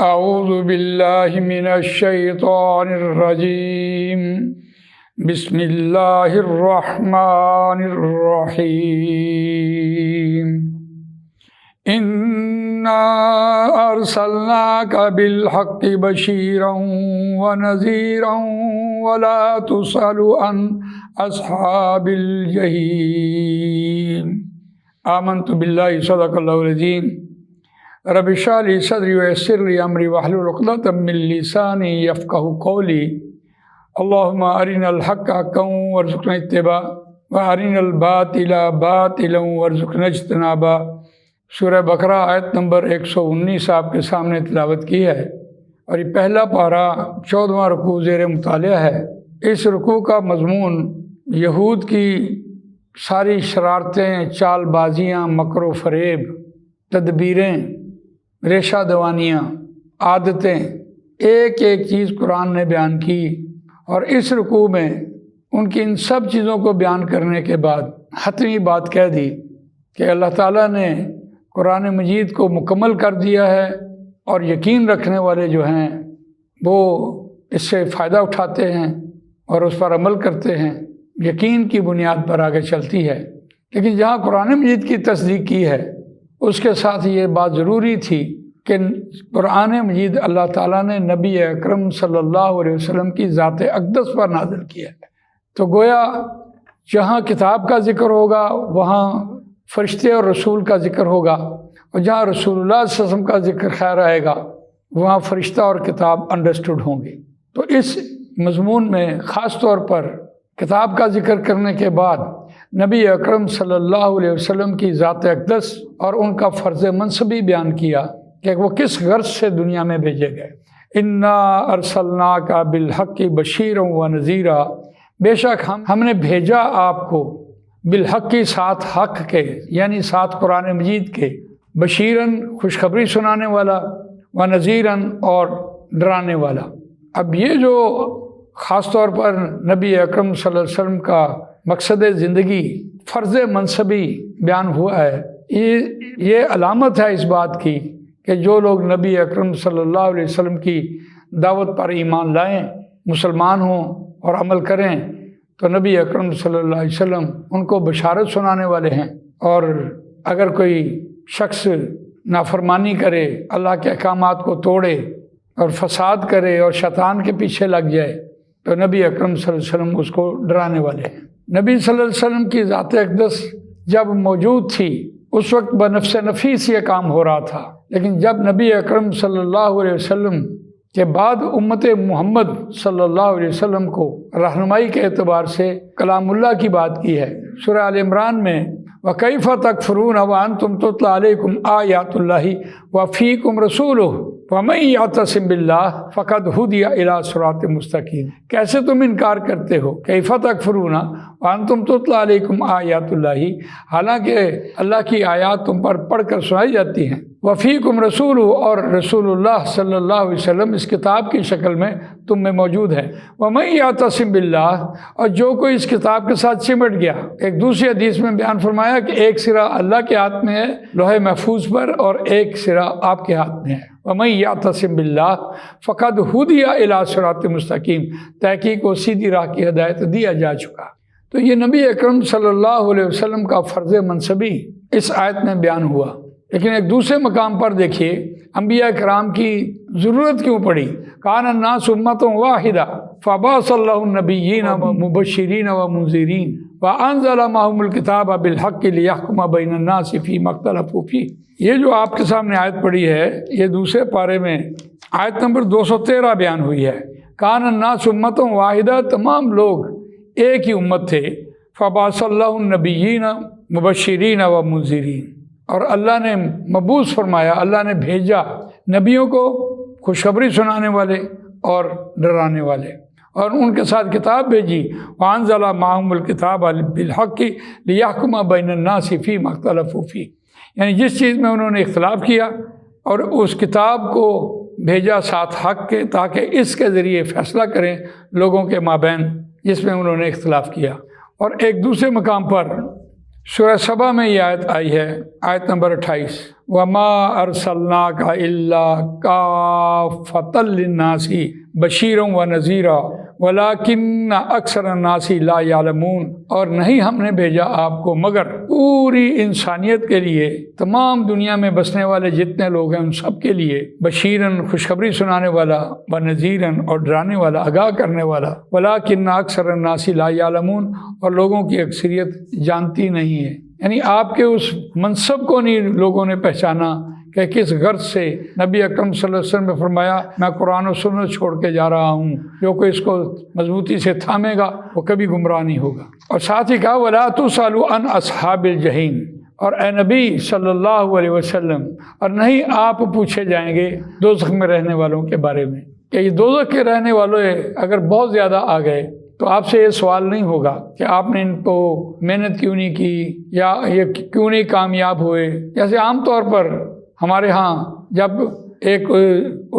اعوذ باللہ من الشیطان الرجیم بسم اللہ الرحمن الرحیم انا ارسلناک بالحق بشیرا ونذیرا ولا تسأل عن اصحاب الجحیم آمنت باللہ صدق اللہ العظیم رب اشرح لی صدری ویسر لی امری واحلل عقدۃ من لسانی یفقہوا قولی اللہم ارنا الحق حقا وارزقنا اتباعہ وارنا الباطل باطلا وارزقنا اجتنابہ۔ سورہ بقرہ آیت نمبر 119 آپ کے سامنے تلاوت کی ہے، اور یہ پہلا پارہ 14واں رکوع زیر مطالعہ ہے۔ اس رکوع کا مضمون یہود کی ساری شرارتیں، چال بازیاں، مکر و فریب، تدبیریں، ریشہ دوانیاں، عادتیں، ایک ایک چیز قرآن نے بیان کی، اور اس رکوع میں ان کی ان سب چیزوں کو بیان کرنے کے بعد حتمی بات کہہ دی کہ اللہ تعالیٰ نے قرآن مجید کو مکمل کر دیا ہے، اور یقین رکھنے والے جو ہیں وہ اس سے فائدہ اٹھاتے ہیں اور اس پر عمل کرتے ہیں، یقین کی بنیاد پر آگے چلتی ہے۔ لیکن جہاں قرآن مجید کی تصدیق کی ہے، اس کے ساتھ یہ بات ضروری تھی کہ قرآن مجید اللہ تعالیٰ نے نبی اکرم صلی اللہ علیہ وسلم کی ذات اقدس پر نازل کیا ہے۔ تو گویا جہاں کتاب کا ذکر ہوگا وہاں فرشتے اور رسول کا ذکر ہوگا، اور جہاں رسول اللہ صلی اللہ علیہ وسلم کا ذکر خیر آئے گا وہاں فرشتہ اور کتاب انڈرسٹوڈ ہوں گی۔ تو اس مضمون میں خاص طور پر کتاب کا ذکر کرنے کے بعد نبی اکرم صلی اللہ علیہ وسلم کی ذات اقدس اور ان کا فرض منصبی بیان کیا کہ وہ کس غرض سے دنیا میں بھیجے گئے۔ انا ارسلناک بالحق بشیرا ونذیرا، بے شک ہم نے بھیجا آپ کو بالحق کی ساتھ حق کے، یعنی ساتھ قرآن مجید کے، بشیراً خوشخبری سنانے والا، ونذیراً اور ڈرانے والا۔ اب یہ جو خاص طور پر نبی اکرم صلی اللہ علیہ وسلم کا مقصد زندگی، فرض منصبی بیان ہوا ہے، یہ علامت ہے اس بات کی کہ جو لوگ نبی اکرم صلی اللہ علیہ وسلم کی دعوت پر ایمان لائیں، مسلمان ہوں اور عمل کریں، تو نبی اکرم صلی اللہ علیہ وسلم ان کو بشارت سنانے والے ہیں۔ اور اگر کوئی شخص نافرمانی کرے، اللہ کے احکامات کو توڑے اور فساد کرے اور شیطان کے پیچھے لگ جائے، تو نبی اکرم صلی اللہ علیہ وسلم اس کو ڈرانے والے ہیں۔ نبی صلی اللہ علیہ وسلم کی ذات اقدس جب موجود تھی اس وقت بنفس نفیس یہ کام ہو رہا تھا، لیکن جب نبی اکرم صلی اللہ علیہ وسلم کے بعد امت محمد صلی اللہ علیہ وسلم کو رہنمائی کے اعتبار سے کلام اللہ کی بات کی ہے۔ سورہ آل عمران میں وَكَيْفَ تَكْفُرُونَ وَأَنْتُمْ تُتْلَىٰ عَلَيْكُمْ آيَاتُ اللَّهِ وَفِيكُمْ رَسُولُهُ وَمَن يَعْتَصِم بِاللَّهِ فَقَدْ هُدِيَ إِلَىٰ صِرَاطٍ مُسْتَقِيمٍ۔ کیسے تم انکار کرتے ہو؟ كَيْفَ تَكْفُرُونَ وَأَنْتُمْ تُتْلَىٰ عَلَيْكُمْ آيَاتُ اللَّهِ، حالانکہ اللہ کی آیات تم پر پڑھ کر سنائی جاتی ہیں، وَفِيكُمْ رَسُولُهُ، اور رسول اللہ صلی اللہ علیہ وسلم اس کتاب کی شکل میں تم میں موجود ہے، وَمَن يَعْتَصِم بِاللَّهِ، اور جو کوئی اس کتاب کے ساتھ چمٹ گیا۔ ایک دوسری حدیث میں بیان فرمایا کہ ایک سرا اللہ کے ہاتھ میں ہے لوح محفوظ پر، اور ایک سرا آپ کے ہاتھ میں ہے۔ وَمَن يَعْتَصِم بِاللَّهِ فَقَدْ هُدِيَ إِلَىٰ صِرَاطٍ مُسْتَقِيمٍ، تحقیق کو سیدھی راہ کی ہدایت دیا جا چکا۔ تو یہ نبی اکرم صلی اللہ علیہ وسلم کا فرض منصبی اس آیت میں بیان ہوا۔ لیکن ایک دوسرے مقام پر دیکھیے انبیاء کرام کی ضرورت کیوں پڑی۔ کان الناس امۃ واحدہ فبعث اللہ النبیین مبشرین ومنذرین وانزل معهم الکتاب بالحق لیحکم بین الناس فیما اختلفوا فیہ۔ یہ جو آپ کے سامنے آیت پڑھی ہے، یہ دوسرے پارے میں آیت نمبر 213 بیان ہوئی ہے۔ کان الناس امۃ واحدہ، تمام لوگ ایک ہی امت تھے۔ فبعث اللہ النبیین مبشرین ومنذرین، اور اللہ نے مبعوث فرمایا، اللہ نے بھیجا نبیوں کو خوشخبری سنانے والے اور ڈرانے والے، اور ان کے ساتھ کتاب بھیجی۔ وانزل معهم الکتاب بالحق لیحکم بین الناس فیما اختلفوا فیہ، یعنی جس چیز میں انہوں نے اختلاف کیا اور اس کتاب کو بھیجا ساتھ حق کے، تاکہ اس کے ذریعے فیصلہ کریں لوگوں کے مابین جس میں انہوں نے اختلاف کیا۔ اور ایک دوسرے مقام پر سورہ سبا میں یہ آیت آئی ہے، آیت نمبر 28، وَمَا أَرْسَلْنَاكَ إِلَّا كَافَّةً لِلنَّاسِ بَشِيرًا وَنَذِيرًا وَلَكِنَّ أَكْثَرَ النَّاسِ لَا يَعْلَمُونَ، اور نہیں ہم نے بھیجا آپ کو مگر پوری انسانیت کے لیے، تمام دنیا میں بسنے والے جتنے لوگ ہیں ان سب کے لیے، بشیرن خوشخبری سنانے والا، ونذیرن اور ڈرانے والا، آگاہ کرنے والا، وَلَكِنَّ أَكْثَرَ النَّاسِ لَا يَعْلَمُونَ، اور لوگوں کی اکثریت جانتی نہیں ہے۔ یعنی آپ کے اس منصب کو نہیں لوگوں نے پہچانا کہ کس غرض سے نبی اکرم صلی اللہ علیہ وسلم نے فرمایا میں قرآن و سنت چھوڑ کے جا رہا ہوں، جو کوئی اس کو مضبوطی سے تھامے گا وہ کبھی گمراہ نہیں ہوگا۔ اور ساتھ ہی کہا وَلَا تُسْأَلُوا عَنْ أَصْحَابِ الْجَحِيمِ، اور اے نبی صلی اللہ علیہ وسلم، اور نہیں آپ پوچھے جائیں گے دوزخ میں رہنے والوں کے بارے میں، کہ یہ دوزخ کے رہنے والوں اگر بہت زیادہ آ گئے تو آپ سے یہ سوال نہیں ہوگا کہ آپ نے ان کو محنت کیوں نہیں کی یا یہ کیوں نہیں کامیاب ہوئے۔ جیسے عام طور پر ہمارے ہاں جب ایک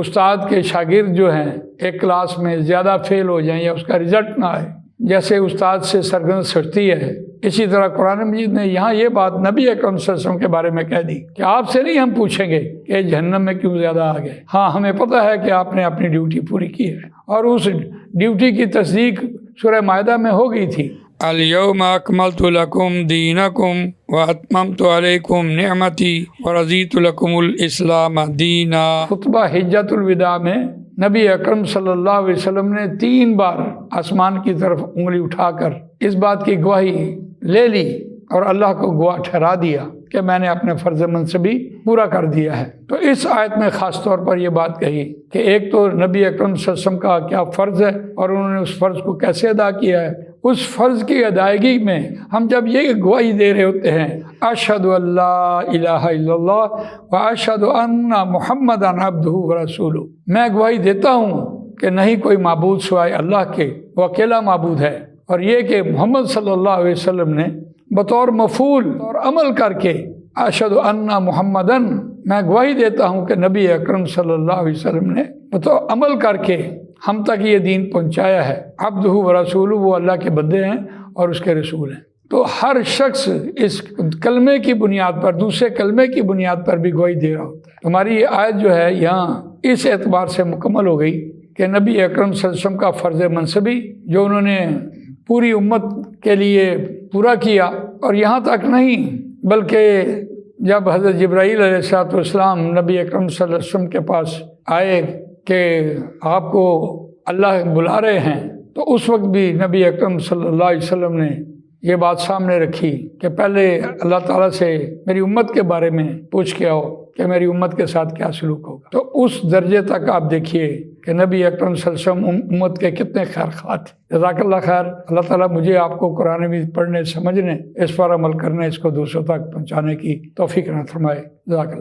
استاد کے شاگرد جو ہیں ایک کلاس میں زیادہ فیل ہو جائیں یا اس کا رزلٹ نہ آئے، جیسے استاد سے سرگرد سٹتی ہے، اسی طرح قرآن مجید نے یہاں یہ بات نبی اکرم صلی اللہ علیہ وسلم کے بارے میں کہہ دی کہ آپ سے نہیں ہم پوچھیں گے کہ جہنم میں کیوں زیادہ آ گئے، ہاں ہمیں پتہ ہے کہ آپ نے اپنی ڈیوٹی پوری کی ہے، اور اس ڈیوٹی کی تصدیق سورہ مائدہ میں ہو گئی تھی۔ اليوم اکملت لکم دینکم واتممت علیکم نعمتی ورضیت لکم الاسلام دینا۔ خطبہ حجۃ الوداع میں نبی اکرم صلی اللہ علیہ وسلم نے 3 بار آسمان کی طرف انگلی اٹھا کر اس بات کی گواہی لے لی اور اللہ کو گواہ ٹھہرا دیا کہ میں نے اپنے فرض منصبی پورا کر دیا ہے۔ تو اس آیت میں خاص طور پر یہ بات کہی کہ ایک تو نبی اکرم صلی اللہ علیہ وسلم کا کیا فرض ہے اور انہوں نے اس فرض کو کیسے ادا کیا ہے۔ اس فرض کی ادائیگی میں ہم جب یہ گواہی دے رہے ہوتے ہیں اشہد ان لا الہ الا اللہ و اشہد ان محمدا عبدہ ورسولہ، میں گواہی دیتا ہوں کہ نہیں کوئی معبود سوائے اللہ کے، وہ اکیلا معبود ہے، اور یہ کہ محمد صلی اللہ علیہ وسلم نے بطور مفعول اور عمل کر کے اشہد ان محمدن، میں گواہی دیتا ہوں کہ نبی اکرم صلی اللہ علیہ وسلم نے بطور عمل کر کے ہم تک یہ دین پہنچایا ہے، عبدہ ورسولہ، وہ اللہ کے بندے ہیں اور اس کے رسول ہیں۔ تو ہر شخص اس کلمے کی بنیاد پر، دوسرے کلمے کی بنیاد پر بھی گواہی دے رہا ہوتا ہے۔ ہماری یہ آیت جو ہے یہاں اس اعتبار سے مکمل ہو گئی کہ نبی اکرم صلی اللہ علیہ وسلم کا فرض منصبی جو انہوں نے پوری امت کے لیے پورا کیا، اور یہاں تک نہیں بلکہ جب حضرت جبرائیل علیہ السلام نبی اکرم صلی اللہ علیہ وسلم کے پاس آئے کہ آپ کو اللہ بلا رہے ہیں، تو اس وقت بھی نبی اکرم صلی اللہ علیہ وسلم نے یہ بات سامنے رکھی کہ پہلے اللہ تعالیٰ سے میری امت کے بارے میں پوچھ کے آؤ کہ میری امت کے ساتھ کیا سلوک ہوگا۔ تو اس درجے تک آپ دیکھیے کہ نبی اکرم صلی اللہ علیہ وسلم امت کے کتنے خیر خواہ تھے۔ جزاک اللہ خیر۔ اللہ تعالیٰ مجھے آپ کو قرآن مجید پڑھنے، سمجھنے، اس پر عمل کرنے، اس کو دوسروں تک پہنچانے کی توفیق عطا فرمائے۔ جزاک اللہ۔